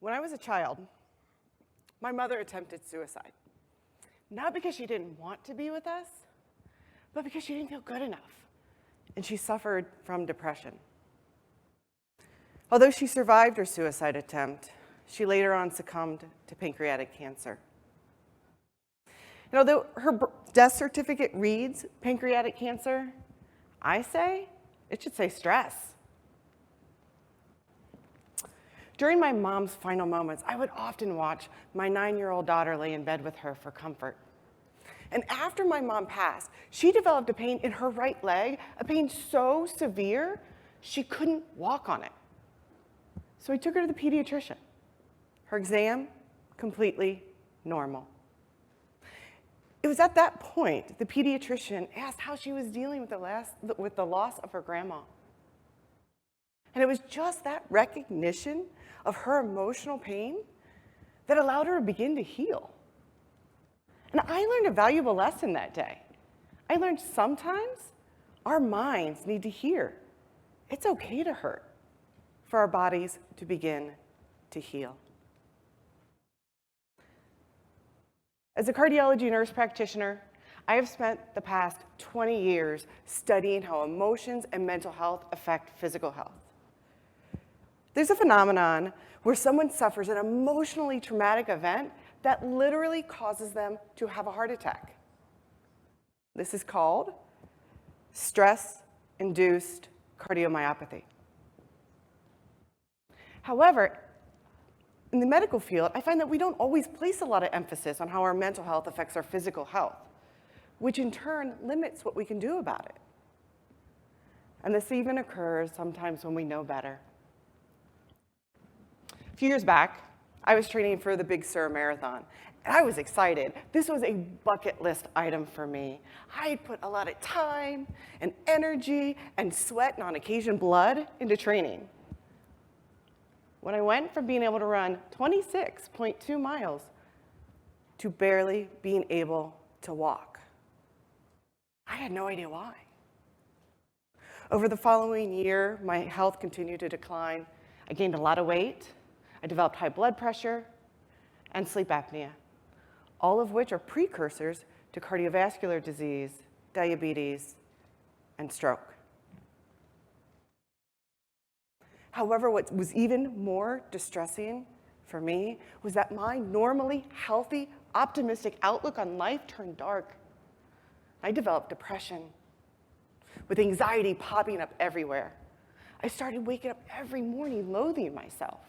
When I was a child, my mother attempted suicide. Not because she didn't want to be with us, but because she didn't feel good enough, and she suffered from depression. Although she survived her suicide attempt, she later on succumbed to pancreatic cancer. And although her death certificate reads pancreatic cancer, I say it should say stress. During my mom's final moments, I would often watch my 9-year-old daughter lay in bed with her for comfort. And after my mom passed, she developed a pain in her right leg, a pain so severe she couldn't walk on it. So I took her to the pediatrician. Her exam, completely normal. It was at that point the pediatrician asked how she was dealing with the loss of her grandma. And it was just that recognition of her emotional pain that allowed her to begin to heal. And I learned a valuable lesson that day. I learned sometimes our minds need to hear it's okay to hurt for our bodies to begin to heal. As a cardiology nurse practitioner, I have spent the past 20 years studying how emotions and mental health affect physical health. There's a phenomenon where someone suffers an emotionally traumatic event that literally causes them to have a heart attack. This is called stress-induced cardiomyopathy. However, in the medical field, I find that we don't always place a lot of emphasis on how our mental health affects our physical health, which in turn limits what we can do about it. And this even occurs sometimes when we know better. A few years back, I was training for the Big Sur Marathon, and I was excited. This was a bucket list item for me. I had put a lot of time and energy and sweat and on occasion blood into training. When I went from being able to run 26.2 miles to barely being able to walk, I had no idea why. Over the following year, my health continued to decline. I gained a lot of weight. I developed high blood pressure and sleep apnea, all of which are precursors to cardiovascular disease, diabetes, and stroke. However, what was even more distressing for me was that my normally healthy, optimistic outlook on life turned dark. I developed depression, with anxiety popping up everywhere. I started waking up every morning loathing myself.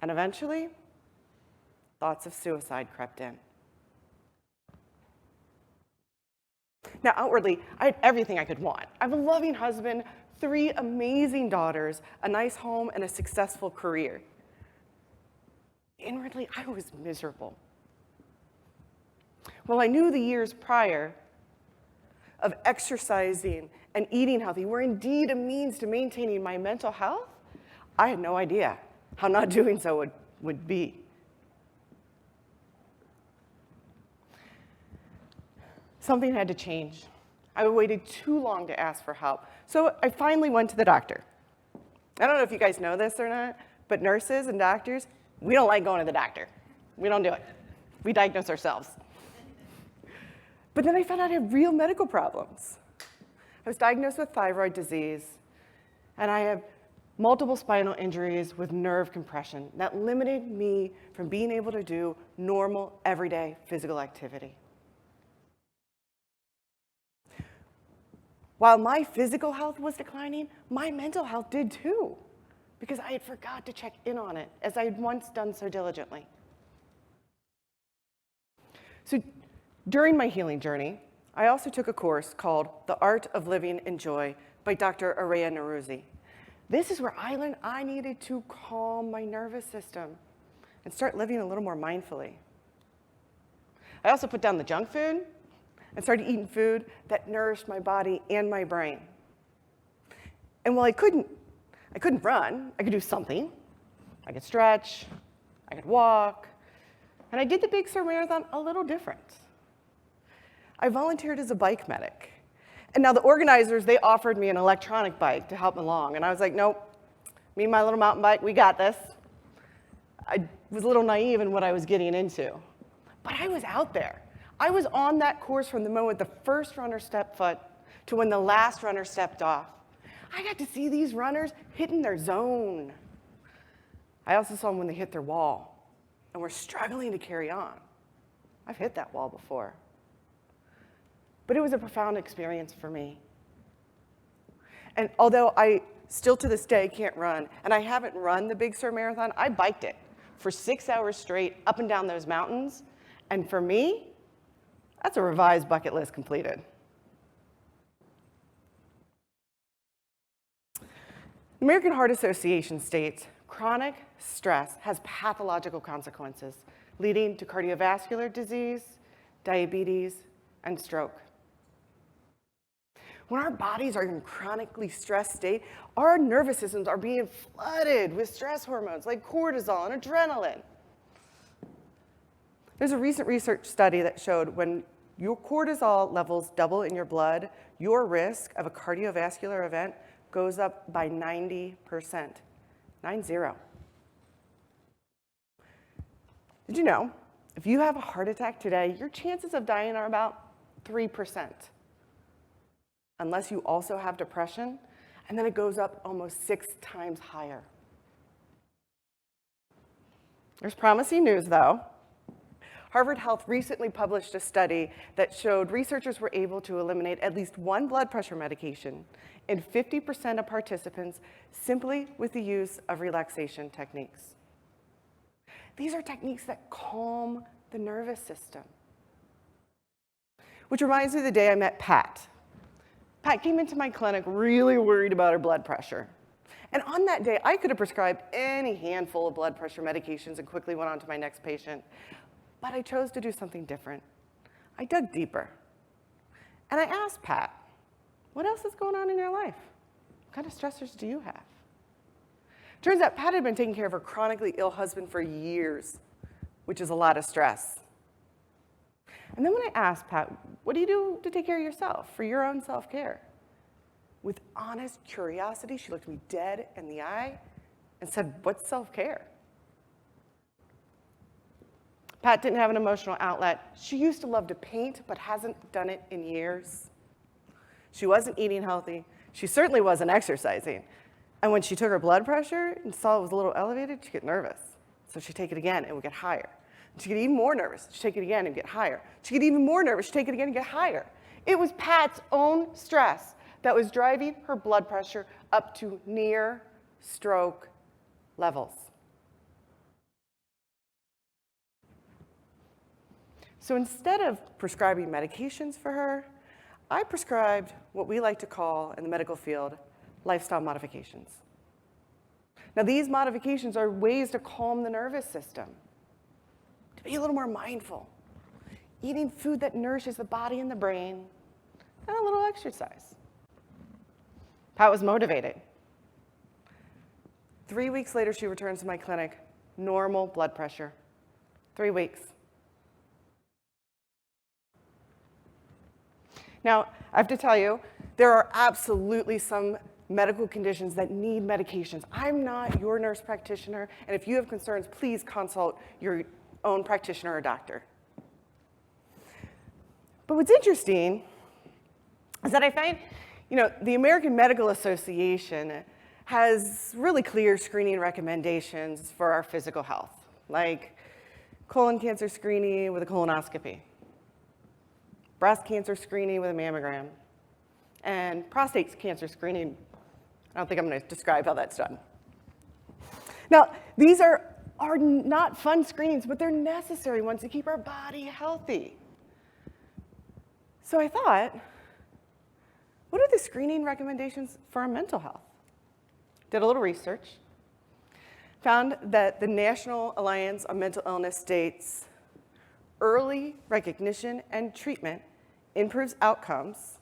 And eventually, thoughts of suicide crept in. Now, outwardly, I had everything I could want. I have a loving husband, 3 amazing daughters, a nice home, and a successful career. Inwardly, I was miserable. Well, I knew the years prior of exercising and eating healthy were indeed a means to maintaining my mental health. I had no idea how not doing so would be. Something had to change. I waited too long to ask for help. So I finally went to the doctor. I don't know if you guys know this or not, but nurses and doctors, we don't like going to the doctor. We don't do it. We diagnose ourselves. But then I found out I had real medical problems. I was diagnosed with thyroid disease, and I have multiple spinal injuries with nerve compression that limited me from being able to do normal, everyday physical activity. While my physical health was declining, my mental health did too, because I had forgot to check in on it, as I had once done so diligently. So during my healing journey, I also took a course called The Art of Living in Joy by Dr. Araya Naruzi. This is where I learned I needed to calm my nervous system and start living a little more mindfully. I also put down the junk food and started eating food that nourished my body and my brain. And while I couldn't run, I could do something. I could stretch, I could walk, and I did the Big Sur Marathon a little different. I volunteered as a bike medic. And now the organizers, they offered me an electronic bike to help along. And I was like, nope, me and my little mountain bike, we got this. I was a little naive in what I was getting into. But I was out there. I was on that course from the moment the first runner stepped foot to when the last runner stepped off. I got to see these runners hitting their zone. I also saw them when they hit their wall and were struggling to carry on. I've hit that wall before. But it was a profound experience for me. And although I still to this day can't run, and I haven't run the Big Sur Marathon, I biked it for 6 hours straight up and down those mountains. And for me, that's a revised bucket list completed. The American Heart Association states chronic stress has pathological consequences, leading to cardiovascular disease, diabetes, and stroke. When our bodies are in a chronically stressed state, our nervous systems are being flooded with stress hormones like cortisol and adrenaline. There's a recent research study that showed when your cortisol levels double in your blood, your risk of a cardiovascular event goes up by 90%. 90. Did you know, if you have a heart attack today, your chances of dying are about 3%. Unless you also have depression, and then it goes up almost 6 times higher. There's promising news, though. Harvard Health recently published a study that showed researchers were able to eliminate at least one blood pressure medication in 50% of participants simply with the use of relaxation techniques. These are techniques that calm the nervous system. Which reminds me of the day I met Pat. Pat came into my clinic really worried about her blood pressure. And on that day, I could have prescribed any handful of blood pressure medications and quickly went on to my next patient. But I chose to do something different. I dug deeper. And I asked Pat, what else is going on in your life? What kind of stressors do you have? Turns out Pat had been taking care of her chronically ill husband for years, which is a lot of stress. And then when I asked Pat, what do you do to take care of yourself, for your own self-care? With honest curiosity, she looked me dead in the eye and said, what's self-care? Pat didn't have an emotional outlet. She used to love to paint, but hasn't done it in years. She wasn't eating healthy. She certainly wasn't exercising. And when she took her blood pressure and saw it was a little elevated, she'd get nervous. So she'd take it again, and it would get higher. She'd get even more nervous. She'd take it again and get higher. She'd get even more nervous. She'd take it again and get higher. It was Pat's own stress that was driving her blood pressure up to near stroke levels. So instead of prescribing medications for her, I prescribed what we like to call, in the medical field, lifestyle modifications. Now, these modifications are ways to calm the nervous system, to be a little more mindful, eating food that nourishes the body and the brain, and a little exercise. Pat was motivated. 3 weeks later, she returns to my clinic, normal blood pressure. 3 weeks. Now, I have to tell you, there are absolutely some medical conditions that need medications. I'm not your nurse practitioner, and if you have concerns, please consult your own practitioner or doctor. But what's interesting is that I find, the American Medical Association has really clear screening recommendations for our physical health, like colon cancer screening with a colonoscopy, breast cancer screening with a mammogram, and prostate cancer screening. I don't think I'm going to describe how that's done. Now, these are not fun screenings, but they're necessary ones to keep our body healthy. So I thought, what are the screening recommendations for our mental health? Did a little research. Found that the National Alliance on Mental Illness states, early recognition and treatment improves outcomes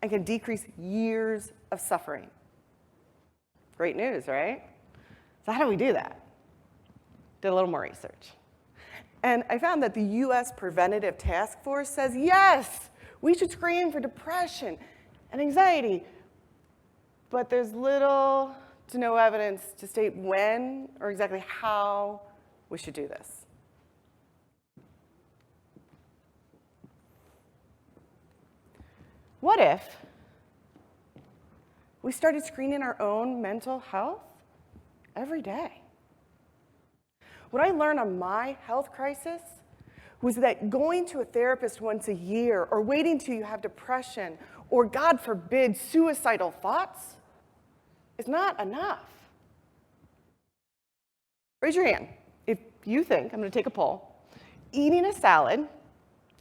and can decrease years of suffering. Great news, right? So how do we do that? Did a little more research. And I found that the US Preventative Task Force says, yes, we should screen for depression and anxiety, but there's little to no evidence to state when or exactly how we should do this. What if we started screening our own mental health every day? What I learned on my health crisis was that going to a therapist once a year or waiting till you have depression or, God forbid, suicidal thoughts is not enough. Raise your hand if you think, I'm going to take a poll, eating a salad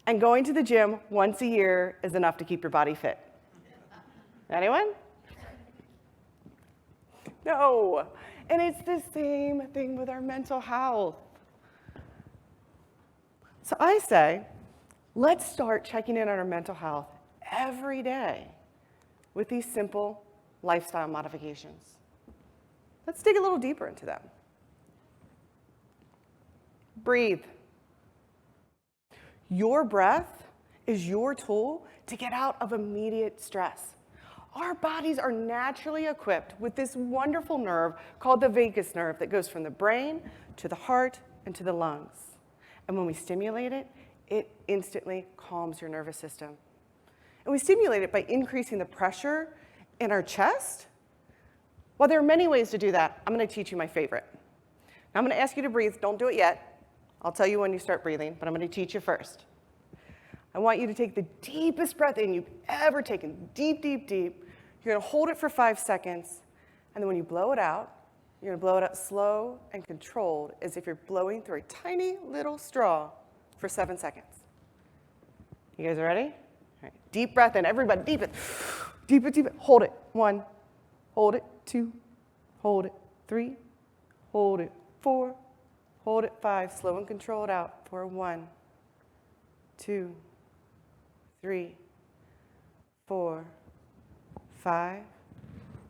and going to the gym once a year is enough to keep your body fit. Anyone? No. And it's the same thing with our mental health. So I say, let's start checking in on our mental health every day with these simple lifestyle modifications. Let's dig a little deeper into them. Breathe. Your breath is your tool to get out of immediate stress. Our bodies are naturally equipped with this wonderful nerve called the vagus nerve that goes from the brain to the heart and to the lungs. And when we stimulate it, it instantly calms your nervous system. And we stimulate it by increasing the pressure in our chest. Well, there are many ways to do that. I'm going to teach you my favorite. Now, I'm going to ask you to breathe. Don't do it yet. I'll tell you when you start breathing, but I'm going to teach you first. I want you to take the deepest breath in you've ever taken. Deep, deep, deep. You're going to hold it for 5 seconds. And then when you blow it out, you're going to blow it out slow and controlled as if you're blowing through a tiny little straw for 7 seconds. You guys ready? All right. Deep breath in. Everybody, deep it. Deep it, deep it. Hold it. 1. Hold it. 2. Hold it. 3. Hold it. 4. Hold it. 5. Slow and controlled out for 1, 2, 3, 4, 5,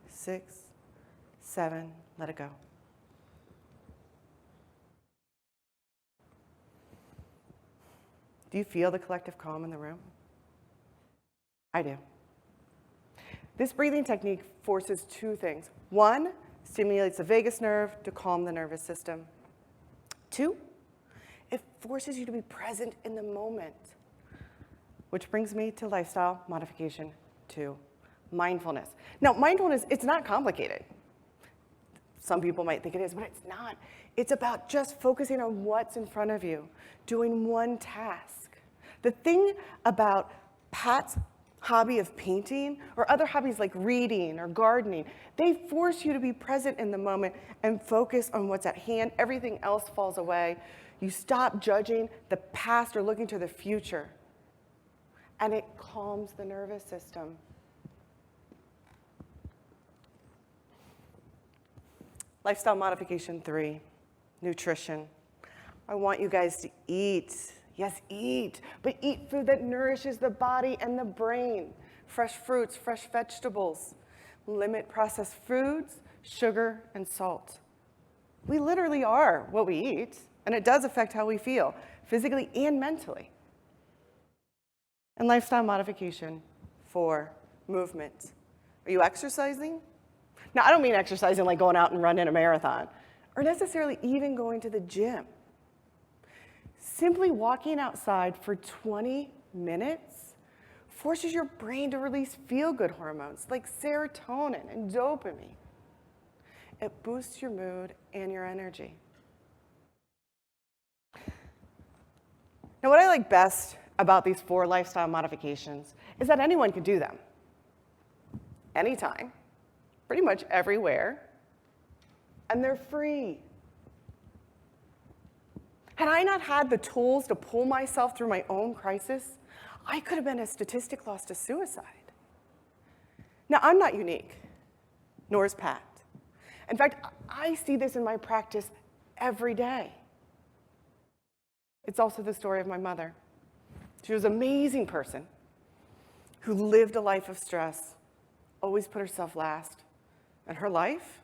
6, 7. Let it go. Do you feel the collective calm in the room? I do. This breathing technique forces 2 things. 1, stimulates the vagus nerve to calm the nervous system. 2, it forces you to be present in the moment. Which brings me to lifestyle modification 2, mindfulness. Now, mindfulness, it's not complicated. Some people might think it is, but it's not. It's about just focusing on what's in front of you, doing one task. The thing about Pat's hobby of painting or other hobbies like reading or gardening, they force you to be present in the moment and focus on what's at hand. Everything else falls away. You stop judging the past or looking to the future. And it calms the nervous system. Lifestyle modification 3, nutrition. I want you guys to eat. Yes, eat, but eat food that nourishes the body and the brain. Fresh fruits, fresh vegetables. Limit processed foods, sugar, and salt. We literally are what we eat, and it does affect how we feel, physically and mentally. And lifestyle modification 4, movement. Are you exercising? Now, I don't mean exercising like going out and running a marathon, or necessarily even going to the gym. Simply walking outside for 20 minutes forces your brain to release feel-good hormones like serotonin and dopamine. It boosts your mood and your energy. Now, what I like best about these 4 lifestyle modifications is that anyone can do them. Anytime, pretty much everywhere, and they're free. Had I not had the tools to pull myself through my own crisis, I could have been a statistic lost to suicide. Now, I'm not unique, nor is Pat. In fact, I see this in my practice every day. It's also the story of my mother. She was an amazing person who lived a life of stress, always put herself last, and her life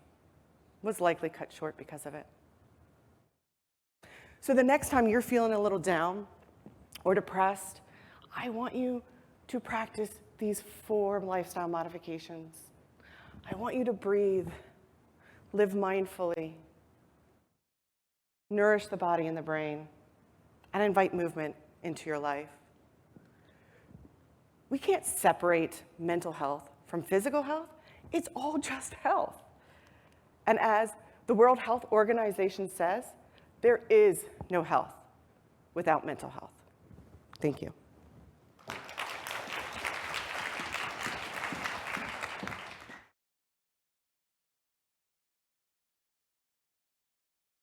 was likely cut short because of it. So the next time you're feeling a little down or depressed, I want you to practice these 4 lifestyle modifications. I want you to breathe, live mindfully, nourish the body and the brain, and invite movement into your life. We can't separate mental health from physical health. It's all just health. And as the World Health Organization says, there is no health without mental health. Thank you.